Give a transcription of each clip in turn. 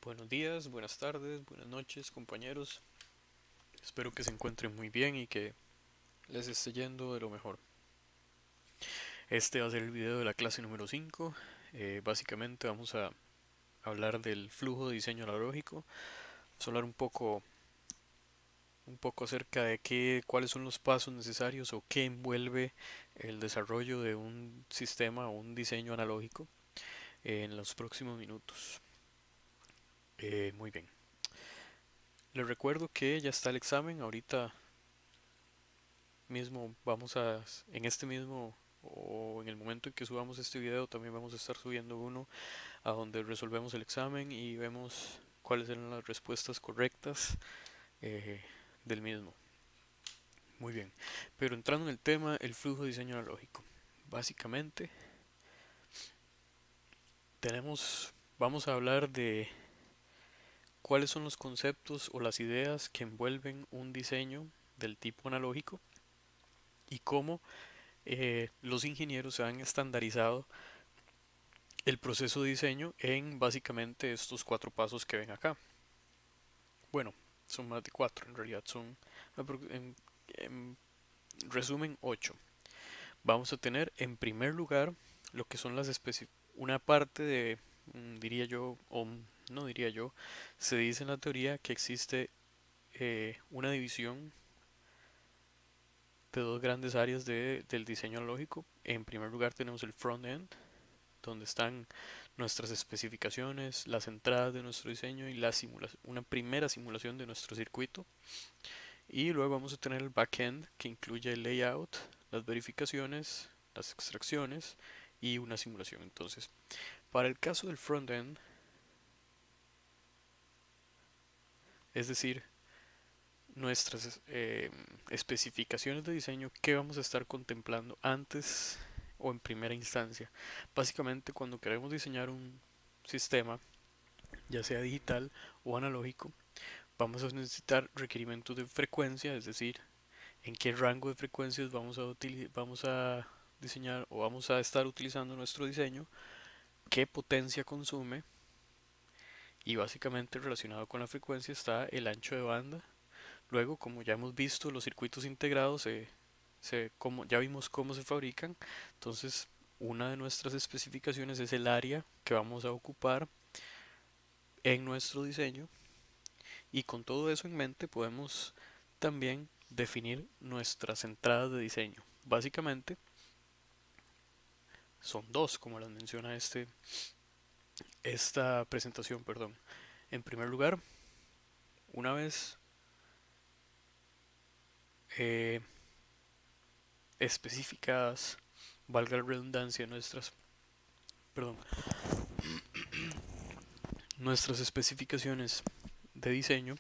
Buenos días, buenas tardes, buenas noches, compañeros. Espero que se encuentren muy bien y que les esté yendo de lo mejor. Este va a ser el video de la clase número 5. Básicamente vamos a hablar del flujo de diseño analógico. Vamos a hablar un poco acerca de cuáles son los pasos necesarios o qué envuelve el desarrollo de un sistema o un diseño analógico en los próximos minutos. Muy bien. Les recuerdo que ya está el examen. Ahorita mismo en este mismo o en el momento en que subamos este video también vamos a estar subiendo uno a donde resolvemos el examen y vemos cuáles eran las respuestas correctas eh, del mismo. Muy bien, pero entrando en el tema, el flujo de diseño analógico. Básicamente vamos a hablar de cuáles son los conceptos o las ideas que envuelven un diseño del tipo analógico y cómo los ingenieros se han estandarizado el proceso de diseño en básicamente estos cuatro pasos que ven acá. Bueno, son más de cuatro, en realidad son, en resumen, ocho. Vamos a tener en primer lugar lo que son una parte de, diría yo, o no diría yo, se dice en la teoría que existe una división de dos grandes áreas del diseño analógico. En primer lugar tenemos el front-end, donde están nuestras especificaciones, las entradas de nuestro diseño y una primera simulación de nuestro circuito. Y luego vamos a tener el backend, que incluye el layout, las verificaciones, las extracciones y una simulación. Entonces, para el caso del frontend, es decir, nuestras especificaciones de diseño, ¿qué vamos a estar contemplando antes o en primera instancia? Básicamente, cuando queremos diseñar un sistema, ya sea digital o analógico, vamos a necesitar requerimientos de frecuencia, es decir, en qué rango de frecuencias vamos a diseñar o vamos a estar utilizando nuestro diseño, qué potencia consume y básicamente relacionado con la frecuencia está el ancho de banda. Luego, como ya hemos visto, los circuitos integrados, como ya vimos cómo se fabrican, entonces una de nuestras especificaciones es el área que vamos a ocupar en nuestro diseño. Y con todo eso en mente podemos también definir nuestras entradas de diseño. Básicamente son dos, como las menciona esta presentación, perdón. En primer lugar, una vez eh, especificadas, valga la redundancia, perdón, nuestras especificaciones de diseño,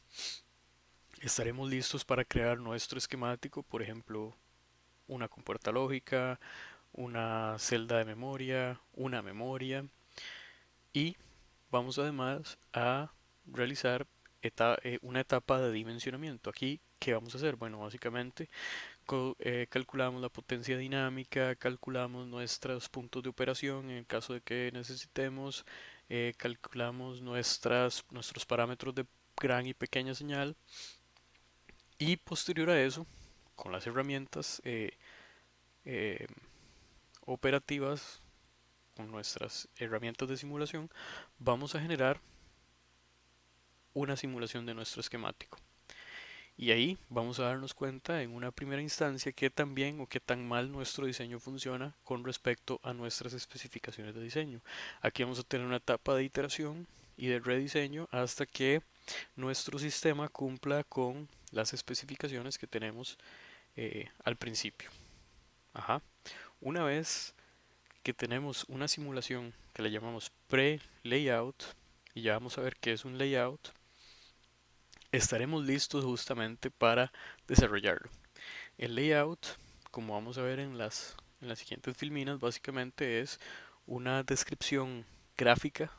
estaremos listos para crear nuestro esquemático, por ejemplo, una compuerta lógica, una celda de memoria, una memoria, y vamos además a realizar una etapa de dimensionamiento. Aquí, ¿qué vamos a hacer? Bueno, básicamente calculamos la potencia dinámica, calculamos nuestros puntos de operación en el caso de que necesitemos, calculamos nuestros parámetros de gran y pequeña señal y posterior a eso, con las herramientas eh, operativas, con nuestras herramientas de simulación, vamos a generar una simulación de nuestro esquemático. Y ahí vamos a darnos cuenta en una primera instancia qué tan bien o qué tan mal nuestro diseño funciona con respecto a nuestras especificaciones de diseño. Aquí vamos a tener una etapa de iteración y de rediseño hasta que nuestro sistema cumpla con las especificaciones que tenemos al principio. Ajá. Una vez que tenemos una simulación que le llamamos pre-layout, y ya vamos a ver qué es un layout, estaremos listos justamente para desarrollarlo. El layout, como vamos a ver en las siguientes filminas, básicamente es una descripción gráfica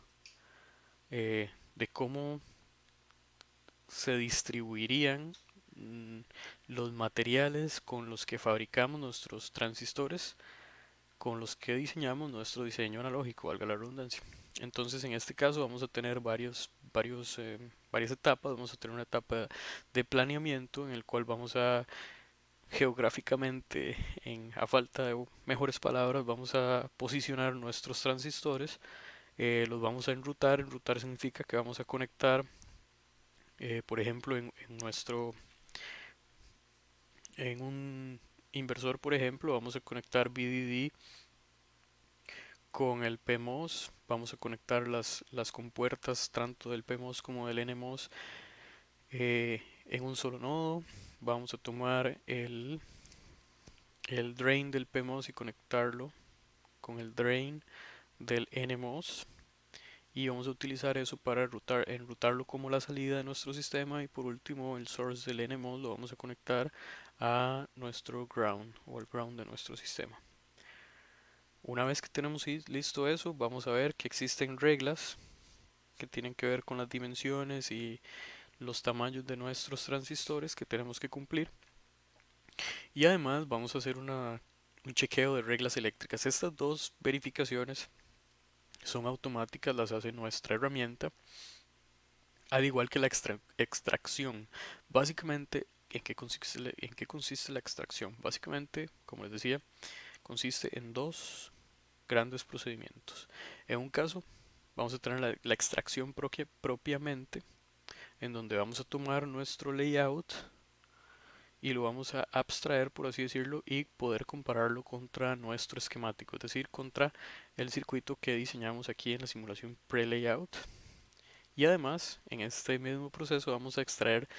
de cómo se distribuirían mm, los materiales con los que fabricamos nuestros transistores, con los que diseñamos nuestro diseño analógico, valga la redundancia. Entonces, en este caso vamos a tener varias etapas. Vamos a tener una etapa de planeamiento en el cual vamos a geográficamente, a falta de mejores palabras, vamos a posicionar nuestros transistores, los vamos a enrutar. Enrutar significa que vamos a conectar, por ejemplo, en un inversor, por ejemplo, vamos a conectar VDD con el PMOS, vamos a conectar las compuertas tanto del PMOS como del NMOS en un solo nodo. Vamos a tomar el drain del PMOS y conectarlo con el drain del NMOS, y vamos a utilizar eso para enrutarlo como la salida de nuestro sistema. Y por último, el source del NMOS lo vamos a conectar a nuestro ground, o al ground de nuestro sistema. Una vez que tenemos listo eso, vamos a ver que existen reglas que tienen que ver con las dimensiones y los tamaños de nuestros transistores que tenemos que cumplir. Y además vamos a hacer un chequeo de reglas eléctricas. Estas dos verificaciones son automáticas, las hace nuestra herramienta, al igual que la extracción. Básicamente, ¿en qué consiste la extracción? Básicamente, como les decía, consiste en dos grandes procedimientos. En un caso, vamos a tener la extracción propiamente, en donde vamos a tomar nuestro layout y lo vamos a abstraer, por así decirlo, y poder compararlo contra nuestro esquemático, es decir, contra el circuito que diseñamos aquí en la simulación pre-layout. Y además, en este mismo proceso vamos a extraer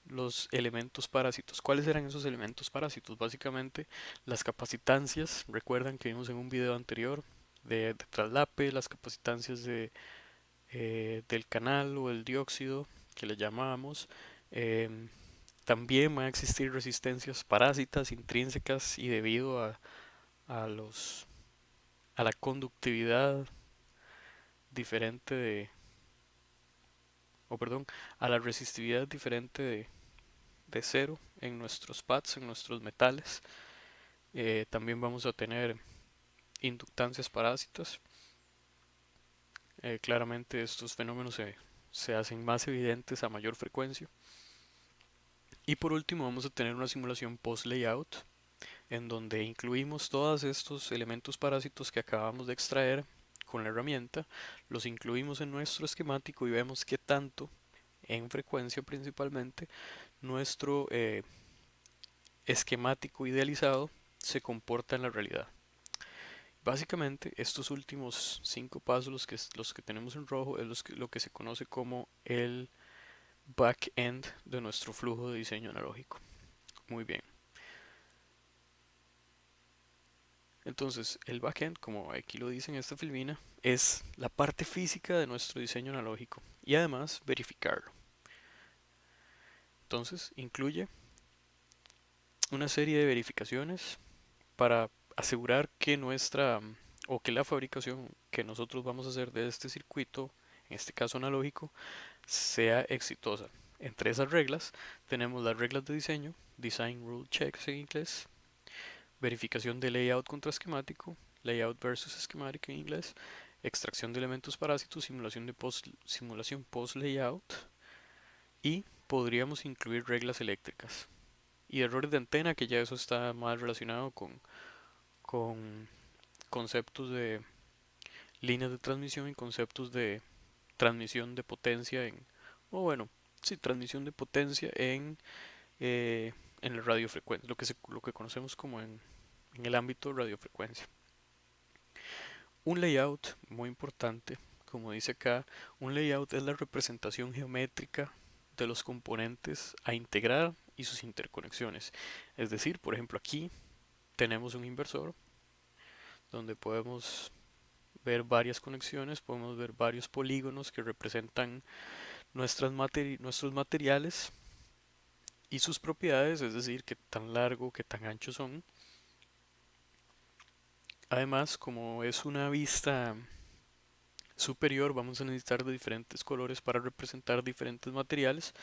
los elementos parásitos. ¿Cuáles eran esos elementos parásitos? Básicamente las capacitancias. Recuerdan que vimos en un video anterior de traslape, las capacitancias del canal o el dióxido que le llamábamos. También van a existir resistencias parásitas intrínsecas, y debido a los a la conductividad diferente perdón, a la resistividad diferente de cero en nuestros pads, en nuestros metales. También vamos a tener inductancias parásitas. Claramente estos fenómenos se hacen más evidentes a mayor frecuencia. Y por último vamos a tener una simulación post-layout, en donde incluimos todos estos elementos parásitos que acabamos de extraer con la herramienta, los incluimos en nuestro esquemático y vemos qué tanto, en frecuencia principalmente, nuestro esquemático idealizado se comporta en la realidad. Básicamente, estos últimos 5 pasos, los que tenemos en rojo, es lo que se conoce como el back-end de nuestro flujo de diseño analógico. Muy bien. Entonces, el backend, como aquí lo dice en esta filmina, es la parte física de nuestro diseño analógico y además verificarlo. Entonces, incluye una serie de verificaciones para asegurar que que la fabricación que nosotros vamos a hacer de este circuito, en este caso analógico, sea exitosa. Entre esas reglas tenemos las reglas de diseño, Design Rule Checks en inglés, verificación de layout contra esquemático, layout versus schematic en inglés, extracción de elementos parásitos, simulación post layout, y podríamos incluir reglas eléctricas y errores de antena, que ya eso está más relacionado con conceptos de líneas de transmisión y conceptos de transmisión de potencia o bueno, sí, transmisión de potencia en el radiofrecuencia, lo que conocemos como en el ámbito de radiofrecuencia. Un layout, muy importante, como dice acá, un layout es la representación geométrica de los componentes a integrar y sus interconexiones. Es decir, por ejemplo, aquí tenemos un inversor donde podemos ver varias conexiones, podemos ver varios polígonos que representan nuestros materiales y sus propiedades, es decir, qué tan largo, qué tan ancho son. Además, como es una vista superior, vamos a necesitar de diferentes colores para representar diferentes materiales,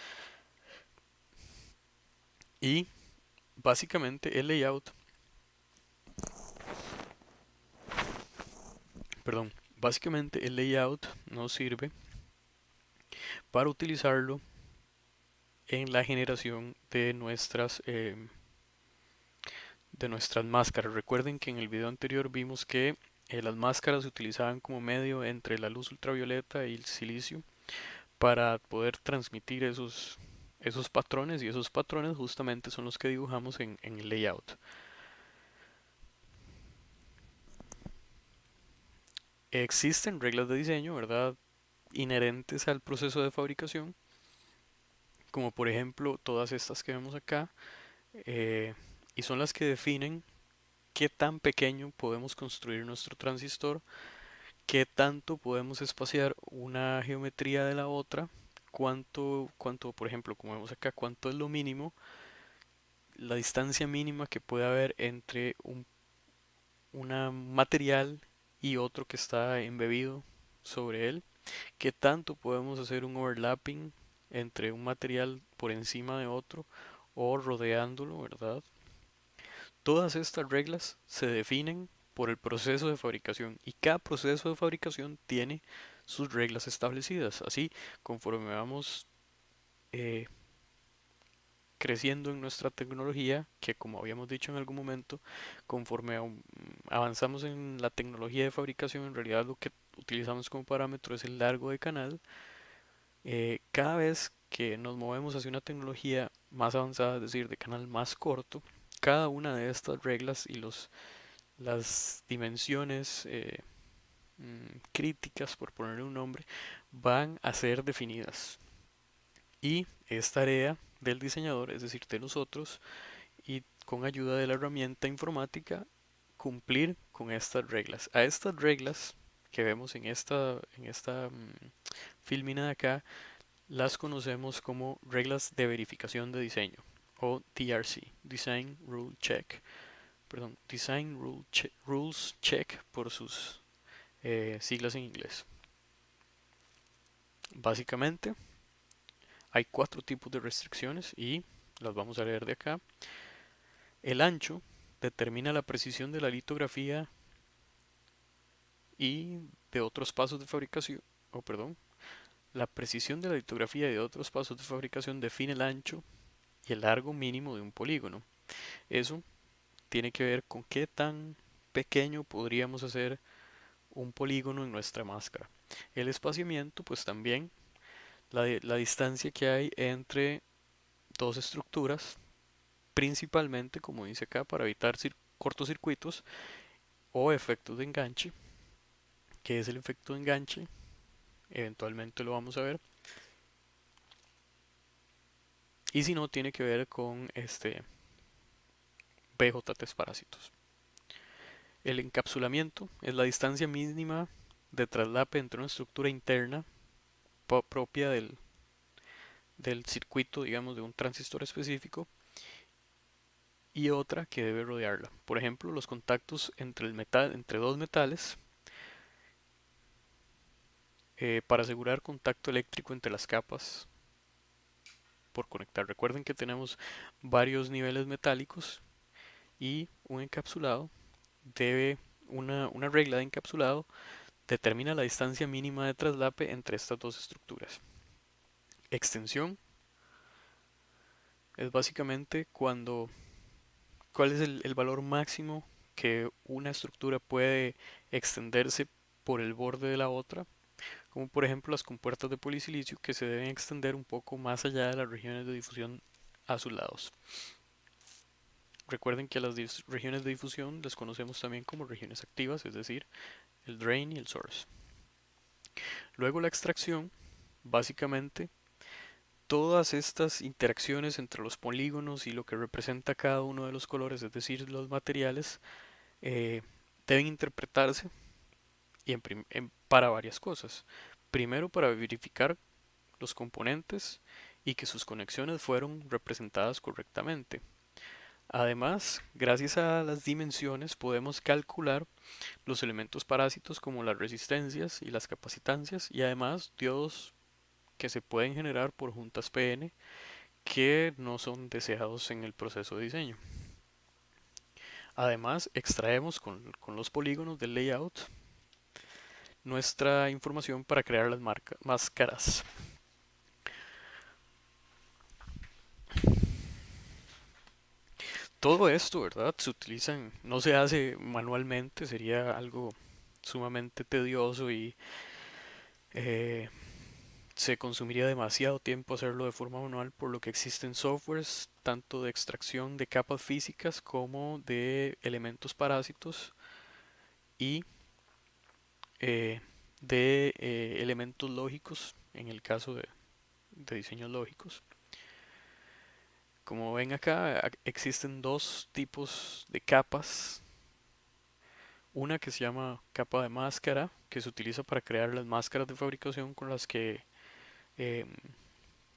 y básicamente el layout nos sirve para utilizarlo en la generación de nuestras máscaras. Recuerden que en el video anterior vimos que las máscaras se utilizaban como medio entre la luz ultravioleta y el silicio para poder transmitir esos patrones, y esos patrones justamente son los que dibujamos en el layout. Existen reglas de diseño, ¿verdad? Inherentes al proceso de fabricación, como por ejemplo todas estas que vemos acá, eh, y son las que definen qué tan pequeño podemos construir nuestro transistor, qué tanto podemos espaciar una geometría de la otra, cuánto, por ejemplo, como vemos acá, cuánto es lo mínimo, la distancia mínima que puede haber entre un material y otro que está embebido sobre él, qué tanto podemos hacer un overlapping entre un material por encima de otro o rodeándolo, ¿verdad? Todas estas reglas se definen por el proceso de fabricación, y cada proceso de fabricación tiene sus reglas establecidas. Así, conforme vamos eh, creciendo en nuestra tecnología, que como habíamos dicho en algún momento, conforme avanzamos en la tecnología de fabricación, en realidad lo que utilizamos como parámetro es el largo de canal. Cada vez que nos movemos hacia una tecnología más avanzada, es decir, de canal más corto, cada una de estas reglas y las dimensiones críticas, por ponerle un nombre, van a ser definidas. Y es tarea del diseñador, es decir, de nosotros, y con ayuda de la herramienta informática, cumplir con estas reglas. A estas reglas que vemos en esta filmina de acá, las conocemos como reglas de verificación de diseño, o DRC, Design Rule Check. Perdón, Rules Check por sus siglas en inglés. Básicamente, hay cuatro tipos de restricciones y las vamos a leer de acá. El ancho determina la precisión de la litografía y de otros pasos de fabricación, o perdón, la precisión de la litografía y de otros pasos de fabricación define el ancho y el largo mínimo de un polígono. Eso tiene que ver con qué tan pequeño podríamos hacer un polígono en nuestra máscara. El espaciamiento, pues también la distancia que hay entre dos estructuras, principalmente, como dice acá, para evitar cortocircuitos o efectos de enganche. ¿Qué es el efecto de enganche? Eventualmente lo vamos a ver. Y si no, tiene que ver con BJT parásitos. El encapsulamiento es la distancia mínima de traslape entre una estructura interna propia del circuito, digamos, de un transistor específico, y otra que debe rodearla. Por ejemplo, los contactos entre dos metales, para asegurar contacto eléctrico entre las capas por conectar. Recuerden que tenemos varios niveles metálicos, y un encapsulado una regla de encapsulado determina la distancia mínima de traslape entre estas dos estructuras. Extensión es básicamente cuál es el valor máximo que una estructura puede extenderse por el borde de la otra, como por ejemplo las compuertas de polisilicio, que se deben extender un poco más allá de las regiones de difusión a sus lados. Recuerden que a las regiones de difusión las conocemos también como regiones activas, es decir, el drain y el source. Luego la extracción, básicamente todas estas interacciones entre los polígonos y lo que representa cada uno de los colores, es decir, los materiales, eh, deben interpretarse para varias cosas. Primero, para verificar los componentes y que sus conexiones fueron representadas correctamente. Además, gracias a las dimensiones podemos calcular los elementos parásitos como las resistencias y las capacitancias, y además diodos que se pueden generar por juntas PN que no son deseados en el proceso de diseño. Además, extraemos con los polígonos del layout nuestra información para crear las máscaras. todo esto, ¿verdad? Se utilizan, no se hace manualmente, sería algo sumamente tedioso y eh, se consumiría demasiado tiempo hacerlo de forma manual, por lo que existen softwares tanto de extracción de capas físicas como de elementos parásitos y eh, de elementos lógicos en el caso de diseños lógicos. Como ven acá, existen dos tipos de capas. Una que se llama capa de máscara, que se utiliza para crear las máscaras de fabricación con las que eh,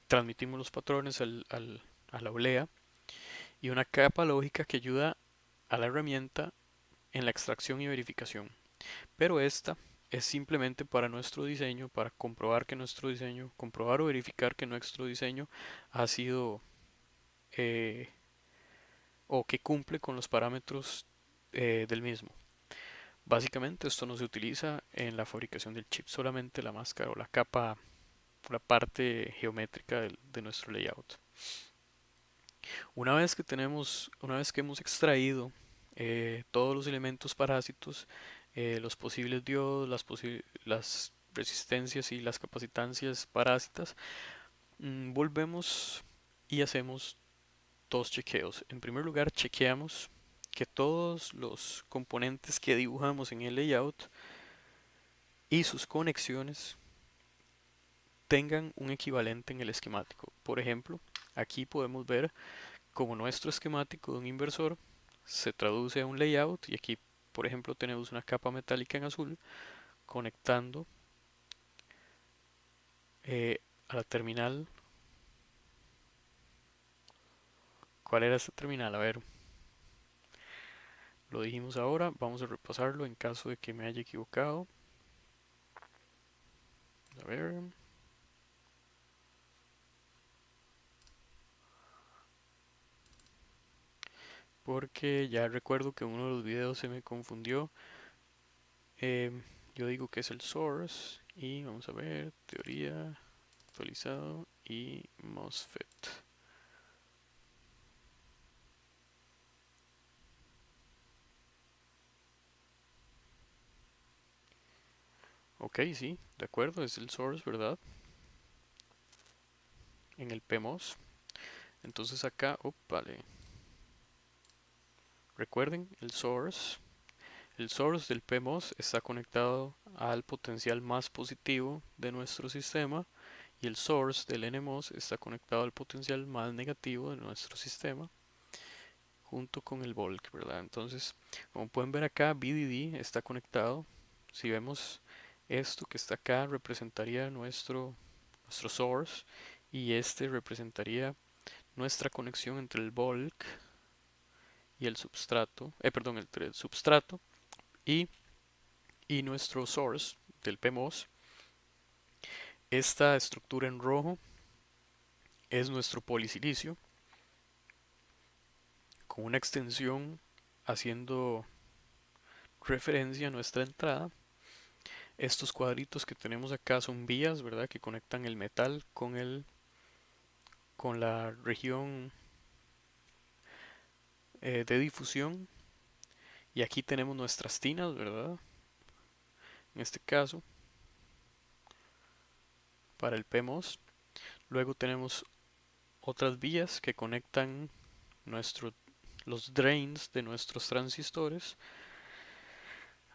transmitimos los patrones a la oblea. Y una capa lógica que ayuda a la herramienta en la extracción y verificación. Pero esta es simplemente para nuestro diseño, para comprobar que nuestro diseño, comprobar o verificar que nuestro diseño ha sido eh, o que cumple con los parámetros del mismo. Básicamente esto no se utiliza en la fabricación del chip, solamente la máscara o la capa, la parte geométrica de nuestro layout. Una vez que hemos extraído todos los elementos parásitos, los posibles diodos, las resistencias y las capacitancias parásitas, volvemos y hacemos dos chequeos. En primer lugar, chequeamos que todos los componentes que dibujamos en el layout y sus conexiones tengan un equivalente en el esquemático. Por ejemplo, aquí podemos ver como nuestro esquemático de un inversor se traduce a un layout y aquí, por ejemplo, tenemos una capa metálica en azul conectando a la terminal. ¿Cuál era esta terminal? A ver, lo dijimos ahora, vamos a repasarlo en caso de que me haya equivocado. A ver, porque ya recuerdo que uno de los videos se me confundió. Yo digo que es el source y vamos a ver, teoría, actualizado y MOSFET. Ok, sí, de acuerdo, es el source, ¿verdad? En el PMOS. Entonces acá, vale. Recuerden, el source del PMOS está conectado al potencial más positivo de nuestro sistema y el source del NMOS está conectado al potencial más negativo de nuestro sistema junto con el bulk, ¿verdad? Entonces, como pueden ver acá, VDD está conectado. Si vemos esto que está acá, representaría nuestro source y este representaría nuestra conexión entre el bulk y el substrato, perdón, entre el substrato y, y nuestro source del PMOS. Esta estructura en rojo es nuestro polisilicio con una extensión haciendo referencia a nuestra entrada. Estos cuadritos que tenemos acá son vías, ¿verdad? Que conectan el metal con la región de difusión. Y aquí tenemos nuestras tinas, ¿verdad? En este caso, para el PMOS. Luego tenemos otras vías que conectan nuestro, los drains de nuestros transistores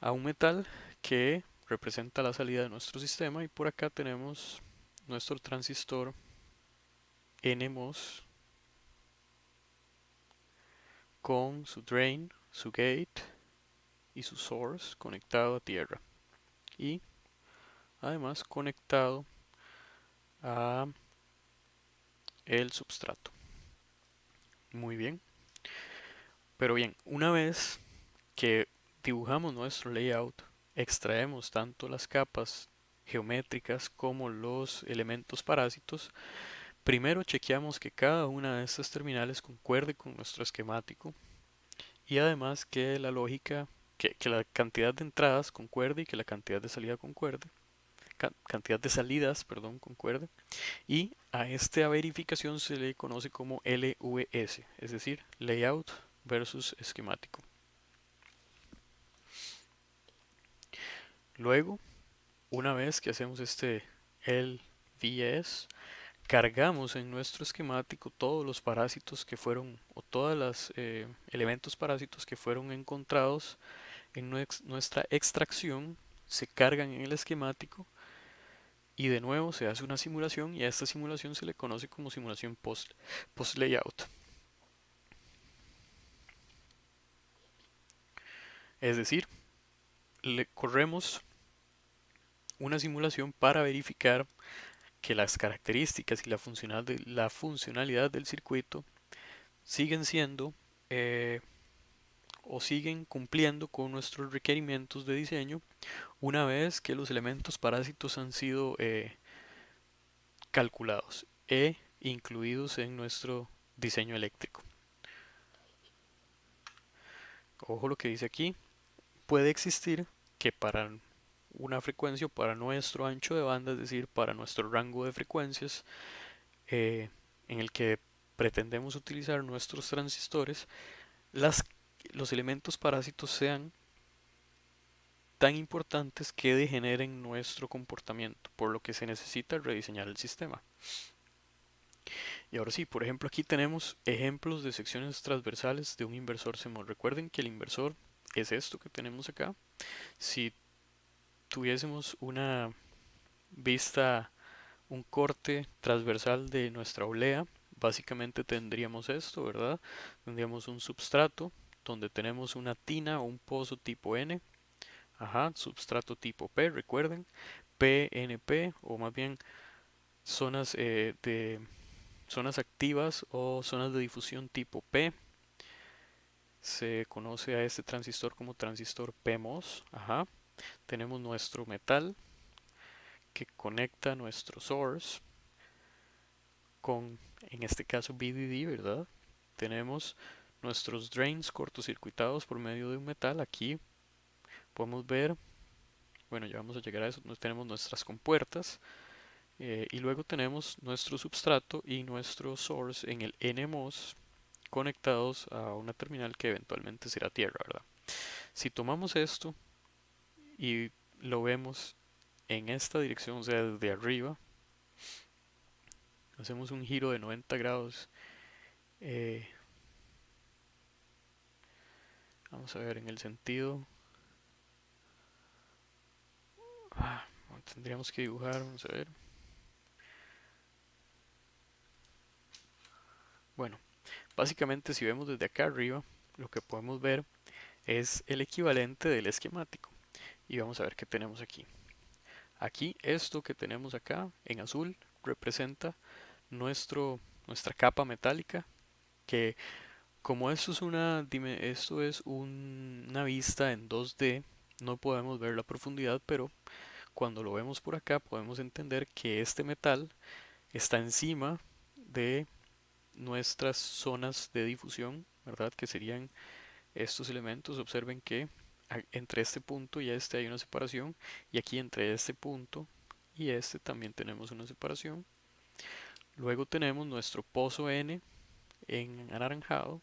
a un metal que representa la salida de nuestro sistema. Y por acá tenemos nuestro transistor NMOS con su drain, su gate y su source conectado a tierra y además conectado a el substrato. Muy bien, pero bien, una vez que dibujamos nuestro layout, extraemos tanto las capas geométricas como los elementos parásitos. Primero chequeamos que cada una de estas terminales concuerde con nuestro esquemático y además que la lógica, que la cantidad de entradas concuerde y que la cantidad de salida concuerde, cantidad de salidas, perdón, concuerde. Y a esta verificación se le conoce como LVS, es decir, Layout versus esquemático. Luego, una vez que hacemos este LVS, cargamos en nuestro esquemático todos los parásitos que fueron, o todos los elementos parásitos que fueron encontrados en nuestra extracción, se cargan en el esquemático y de nuevo se hace una simulación, y a esta simulación se le conoce como simulación post layout. Es decir, le corremos una simulación para verificar que las características y la funcionalidad del circuito siguen siendo eh, o siguen cumpliendo con nuestros requerimientos de diseño una vez que los elementos parásitos han sido calculados e incluidos en nuestro diseño eléctrico. Ojo lo que dice aquí, puede existir que para una frecuencia o para nuestro ancho de banda, es decir, para nuestro rango de frecuencias eh, en el que pretendemos utilizar nuestros transistores, las, los elementos parásitos sean tan importantes que degeneren nuestro comportamiento, por lo que se necesita rediseñar el sistema. Y ahora sí, por ejemplo, aquí tenemos ejemplos de secciones transversales de un inversor CMOS. Recuerden que el inversor es esto que tenemos acá. Si tuviésemos una vista, un corte transversal de nuestra oblea, básicamente tendríamos esto, ¿verdad? Tendríamos un substrato donde tenemos una tina o un pozo tipo N, ajá, substrato tipo P, recuerden, PNP, o más bien zonas de zonas activas o zonas de difusión tipo P. Se conoce a este transistor como transistor PMOS. Ajá. Tenemos nuestro metal que conecta nuestro source con, en este caso, VDD, ¿verdad? Tenemos nuestros drains cortocircuitados por medio de un metal. Aquí podemos ver, bueno, ya vamos a llegar a eso. Tenemos nuestras compuertas y luego tenemos nuestro substrato y nuestro source en el NMOS conectados a una terminal que eventualmente será tierra, ¿verdad? Si tomamos esto y lo vemos en esta dirección, o sea, desde arriba, hacemos un giro de 90 grados. eh, Vamos a ver en el sentido. Ah, tendríamos que dibujar, vamos a ver. Bueno, básicamente si vemos desde acá arriba, lo que podemos ver es el equivalente del esquemático. Y vamos a ver qué tenemos aquí. Aquí esto que tenemos acá en azul representa nuestra capa metálica, que como esto es una vista en 2D, no podemos ver la profundidad, pero cuando lo vemos por acá podemos entender que este metal está encima de nuestras zonas de difusión, ¿verdad? Que serían estos elementos. Observen que entre este punto y este hay una separación, y aquí entre este punto y este también tenemos una separación. Luego tenemos nuestro pozo N en anaranjado,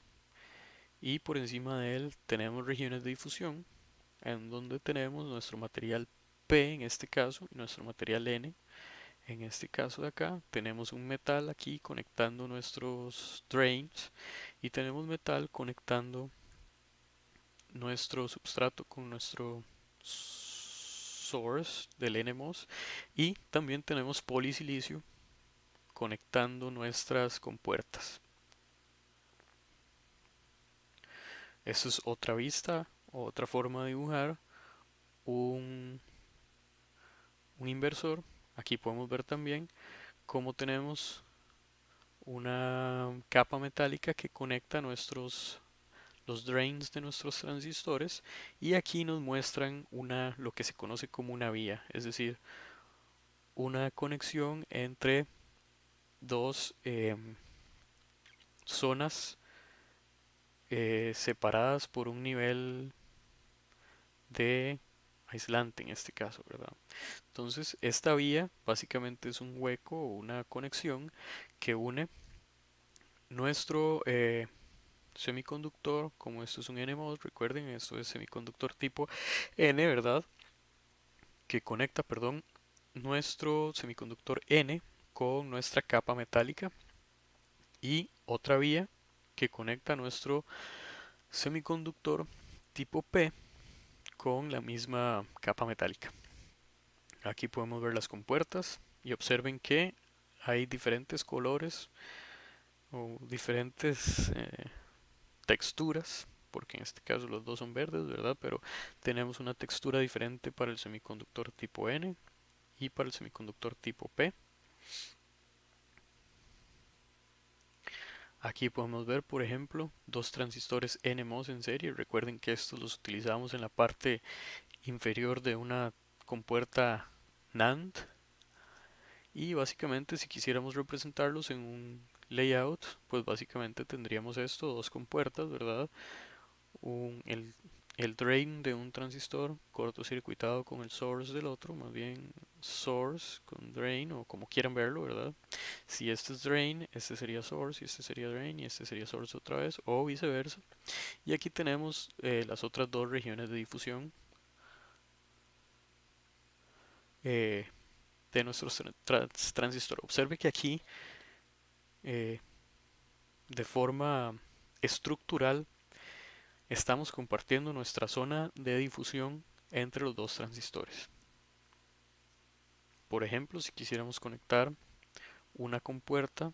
y por encima de él tenemos regiones de difusión en donde tenemos nuestro material P en este caso y nuestro material N en este caso de acá. Tenemos un metal aquí conectando nuestros drains y tenemos metal conectando nuestro substrato con nuestro source del NMOS, y también tenemos polisilicio conectando nuestras compuertas. Esta es otra vista, otra forma de dibujar un, un inversor. Aquí podemos ver también cómo tenemos una capa metálica que conecta los drains de nuestros transistores, y aquí nos muestran lo que se conoce como una vía, es decir, una conexión entre dos zonas separadas por un nivel de aislante en este caso, ¿verdad? Entonces, esta vía básicamente es un hueco o una conexión que une nuestro semiconductor, como esto es un NMOS, recuerden, esto es semiconductor tipo N, ¿verdad? Que conecta, perdón, nuestro semiconductor N con nuestra capa metálica y otra vía que conecta nuestro semiconductor tipo P con la misma capa metálica. Aquí podemos ver las compuertas y observen que hay diferentes colores o diferentes texturas, porque en este caso los dos son verdes, ¿verdad? Pero tenemos una textura diferente para el semiconductor tipo N y para el semiconductor tipo P. Aquí podemos ver, por ejemplo, dos transistores NMOS en serie. Recuerden que estos los utilizamos en la parte inferior de una compuerta NAND. Y básicamente si quisiéramos representarlos en un layout, pues básicamente tendríamos esto, dos compuertas, ¿verdad? El drain de un transistor cortocircuitado con el source del otro, más bien source con drain o como quieran verlo, ¿verdad? Si este es drain, este sería source y este sería drain y este sería source otra vez o viceversa. Y aquí tenemos las otras dos regiones de difusión eh, de nuestros transistores. Observe que aquí eh, de forma estructural estamos compartiendo nuestra zona de difusión entre los dos transistores. Por ejemplo, si quisiéramos conectar una compuerta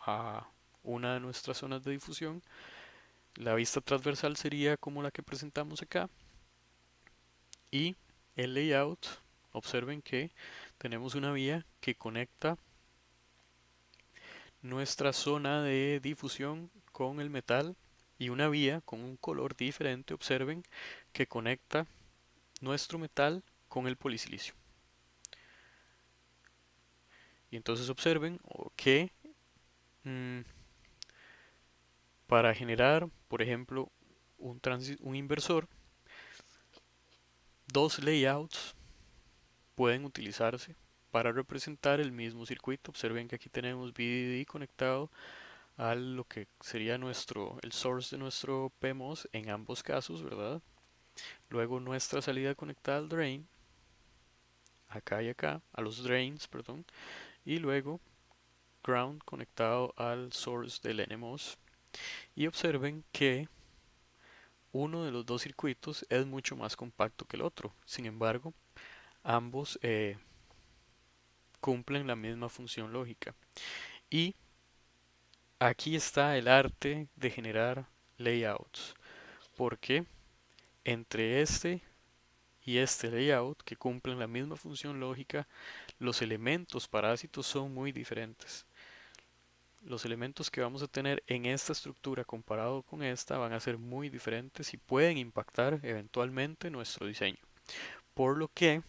a una de nuestras zonas de difusión, la vista transversal sería como la que presentamos acá y el layout, observen que tenemos una vía que conecta nuestra zona de difusión con el metal y una vía con un color diferente, observen, que conecta nuestro metal con el polisilicio. Y entonces observen que mmm, para generar, por ejemplo, un inversor, dos layouts pueden utilizarse para representar el mismo circuito. Observen que aquí tenemos VDD conectado a lo que sería el source de nuestro PMOS en ambos casos, ¿verdad? Luego nuestra salida conectada al drain, acá y acá, a los drains, perdón, y luego ground conectado al source del NMOS. Y observen que uno de los dos circuitos es mucho más compacto que el otro. Sin embargo, ambos cumplen la misma función lógica. Y aquí está el arte de generar layouts, porque entre este y este layout, que cumplen la misma función lógica, los elementos parásitos son muy diferentes. Los elementos que vamos a tener en esta estructura comparado con esta van a ser muy diferentes y pueden impactar eventualmente nuestro diseño. Por lo que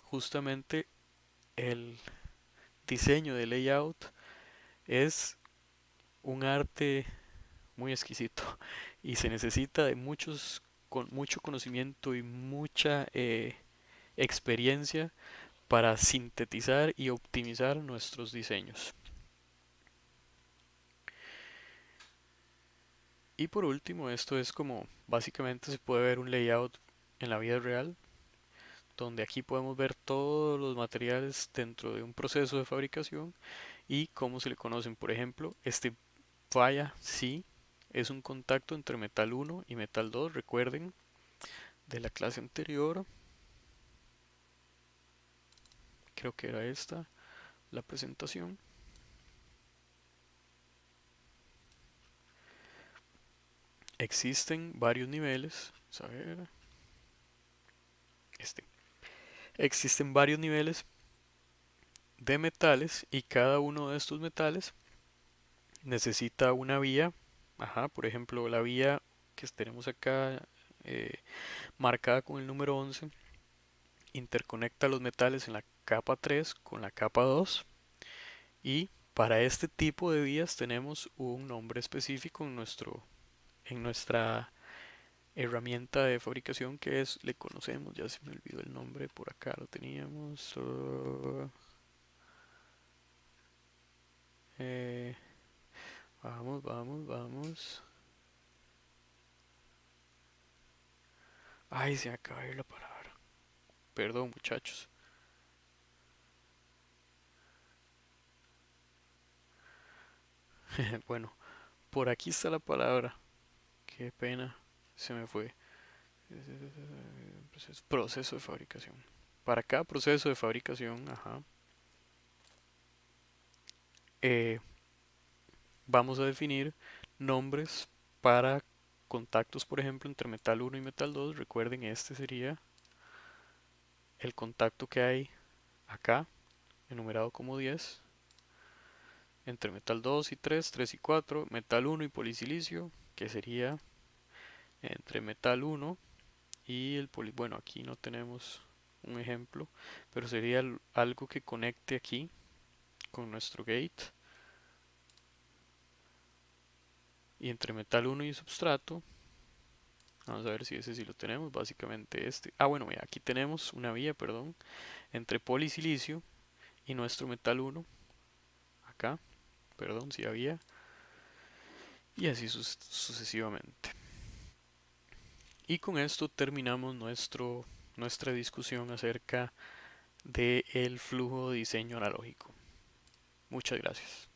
justamente el diseño de layout es un arte muy exquisito y se necesita de con mucho conocimiento y mucha experiencia para sintetizar y optimizar nuestros diseños. Y por último, esto es como básicamente se puede ver un layout en la vida real, donde aquí podemos ver todos los materiales dentro de un proceso de fabricación y cómo se le conocen. Por ejemplo, este falla sí es un contacto entre metal 1 y metal 2, recuerden de la clase anterior, creo que era esta la presentación. Existen varios niveles, vamos a ver, este. Existen varios niveles de metales y cada uno de estos metales necesita una vía. Ajá, por ejemplo, la vía que tenemos acá eh, marcada con el número 11 interconecta los metales en la capa 3 con la capa 2 y para este tipo de vías tenemos un nombre específico en nuestra herramienta de fabricación que es, le conocemos, ya se me olvidó el nombre, por acá lo teníamos. Eh, vamos. Ay, se me acaba de ir la palabra. Perdón, muchachos. Bueno, por aquí está la palabra. Qué pena, se me fue. Proceso de fabricación. Para cada proceso de fabricación, ajá, eh, vamos a definir nombres para contactos, por ejemplo, entre metal uno y metal 2. Recuerden, este sería el contacto que hay acá, enumerado como 10, entre metal 2 y 3, 3 y 4, metal uno y polisilicio, que sería entre metal uno y el poli... Bueno, aquí no tenemos un ejemplo, pero sería algo que conecte aquí con nuestro gate. Y entre metal uno y substrato, vamos a ver si ese sí lo tenemos, básicamente este. Ah, bueno, mira, aquí tenemos una vía, perdón, entre polisilicio y nuestro metal uno acá, perdón, si había, y así sucesivamente. Y con esto terminamos nuestra discusión acerca del flujo de diseño analógico. Muchas gracias.